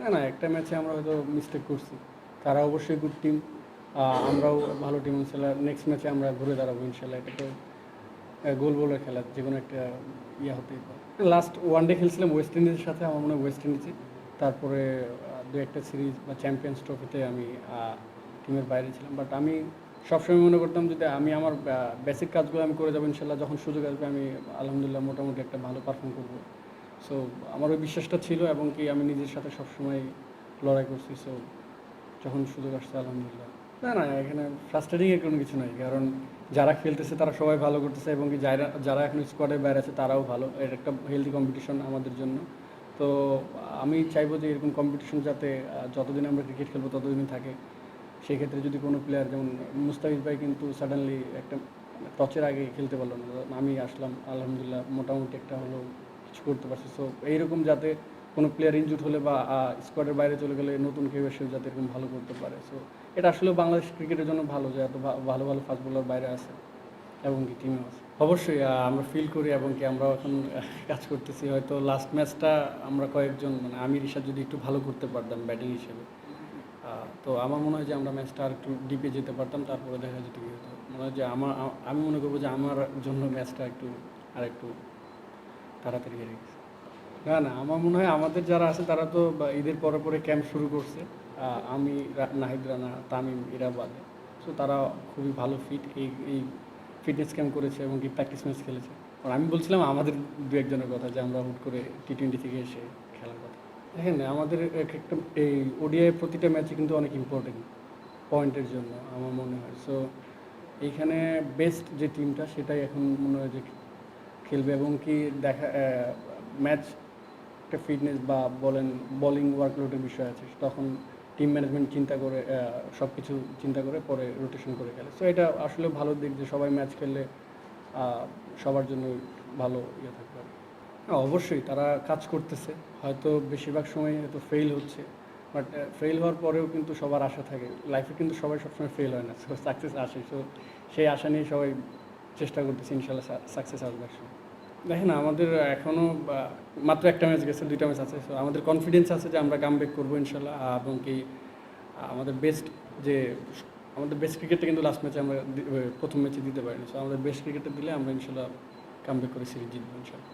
না, একটা ম্যাচে আমরা হয়তো মিস্টেক করছি। তারা অবশ্যই গুড টিম, আমরাও ভালো টিম। ইনশাল্লাহ নেক্সট ম্যাচে আমরা ঘুরে দাঁড়াবো ইনশাল্লাহ। এটা তো গোল বলের খেলা, যে কোনো একটা হতেই পারে। লাস্ট ওয়ানডে খেলছিলাম ওয়েস্ট ইন্ডিজের সাথে, আমার মনে হয় ওয়েস্ট ইন্ডিজে। তারপরে দু একটা সিরিজ বা চ্যাম্পিয়ন্স ট্রফিতে আমি টিমের বাইরে ছিলাম। বাট আমি সবসময় মনে করতাম যদি আমি আমার বেসিক কাজগুলো আমি করে যাবো ইনশাল্লাহ, যখন সুযোগ আসবে আমি আলহামদুলিল্লাহ মোটামুটি একটা ভালো পারফর্ম করবো। সো আমার ওই বিশ্বাসটা ছিল, এবং কি আমি নিজের সাথে সবসময় লড়াই করছি। সো যখন সুযোগ আসছে আলহামদুলিল্লাহ। না, এখানে ফ্রাস্ট্রেটিংয়ের কোনো কিছু নাই, কারণ যারা খেলতেছে তারা সবাই ভালো করতেছে, এবং কি যারা যারা এখন স্কোয়াডের বাইরে আছে তারাও ভালো। এটা একটা হেলদি কম্পিটিশন আমাদের জন্য। তো আমি চাইবো যে এরকম কম্পিটিশন যাতে যতদিন আমরা ক্রিকেট খেলবো ততদিনই থাকে। সেই ক্ষেত্রে যদি কোনো প্লেয়ার, যেমন মুস্তাফিজ ভাই কিন্তু সাডেনলি একটা টচের আগে খেলতে পারলো না, আমি আসলাম আলহামদুলিল্লাহ মোটামুটি একটা হলেও কিছু করতে পারছি। সো এইরকম যাতে কোনো প্লেয়ার ইনজুর হলে বা স্কোয়াডের বাইরে চলে গেলে নতুন কেউ এসে যাতে এরকম ভালো করতে পারে। সো এটা আসলে বাংলাদেশ ক্রিকেটের জন্য ভালো যে এত ভালো ভালো ফাস্ট বোলার বাইরে আছে, এবং কি টিমেও আছে। অবশ্যই আমরা ফিল করি, এবং কি আমরাও এখন কাজ করতেছি। হয়তো লাস্ট ম্যাচটা আমরা কয়েকজন, মানে আমি রিশাদ যদি একটু ভালো করতে পারতাম ব্যাটিং হিসেবে, তো আমার মনে হয় যে আমরা ম্যাচটা আর একটু ডিপে যেতে পারতাম। তারপরে দেখা যেত কী হতো, মনে হয় যে আমি মনে করবো যে আমার জন্য ম্যাচটা আর একটু তাড়াতাড়ি হেরে গেছে। না, আমার মনে হয় আমাদের যারা আছে তারা তো ঈদের পরে পরে ক্যাম্প শুরু করছে। আমি, নাহিদ রানা, তামিম, এরা বাদে। সো তারা খুবই ভালো ফিট, এই ফিটনেস ক্যাম্প করেছে, এবং কি প্র্যাকটিস ম্যাচ খেলেছে। আর আমি বলছিলাম আমাদের দু একজনের কথা, যে আমরা হুট করে T20 থেকে এসে খেলার কথা। দেখেন আমাদের একটা এই ওডিআই প্রতিটা ম্যাচে কিন্তু অনেক ইম্পর্টেন্ট পয়েন্টের জন্য আমার মনে হয়। সো এইখানে বেস্ট যে টিমটা সেটাই এখন মনে হয় যে খেলবে, এবং কি দেখা ম্যাচ একটা ফিটনেস বা বোলিং ওয়ার্কলোডের বিষয় আছে, তখন টিম ম্যানেজমেন্ট চিন্তা করে সব কিছু চিন্তা করে পরে রোটেশন করে খেলে। সো এটা আসলে ভালো দিক যে সবাই ম্যাচ খেললে সবার জন্য ভালো থাকবে আর কি। হ্যাঁ, অবশ্যই তারা কাজ করতেছে। হয়তো বেশিরভাগ সময় হয়তো ফেল হচ্ছে, বাট ফেল হওয়ার পরেও কিন্তু সবার আশা থাকে। লাইফে কিন্তু সবাই সবসময় ফেল হয় না, সো সাকসেস আসে। সো সেই আশা নিয়ে সবাই চেষ্টা করতেছি, ইনশাল্লাহ সাকসেস আসবে একসময়। দেখেন আমাদের এখনও মাত্র একটা ম্যাচ গেছে, দুইটা ম্যাচ আছে। সো আমাদের কনফিডেন্স আছে যে আমরা কামব্যাক করবো ইনশাল্লাহ, এবং কি আমাদের বেস্ট যে আমাদের বেস্ট ক্রিকেটটা কিন্তু লাস্ট ম্যাচে আমরা প্রথম ম্যাচে দিতে পারিনি। সো আমাদের বেস্ট ক্রিকেটটা দিলে আমরা ইনশাল্লাহ কামব্যাক করে সিরিজ জিতবো ইনশাল্লাহ।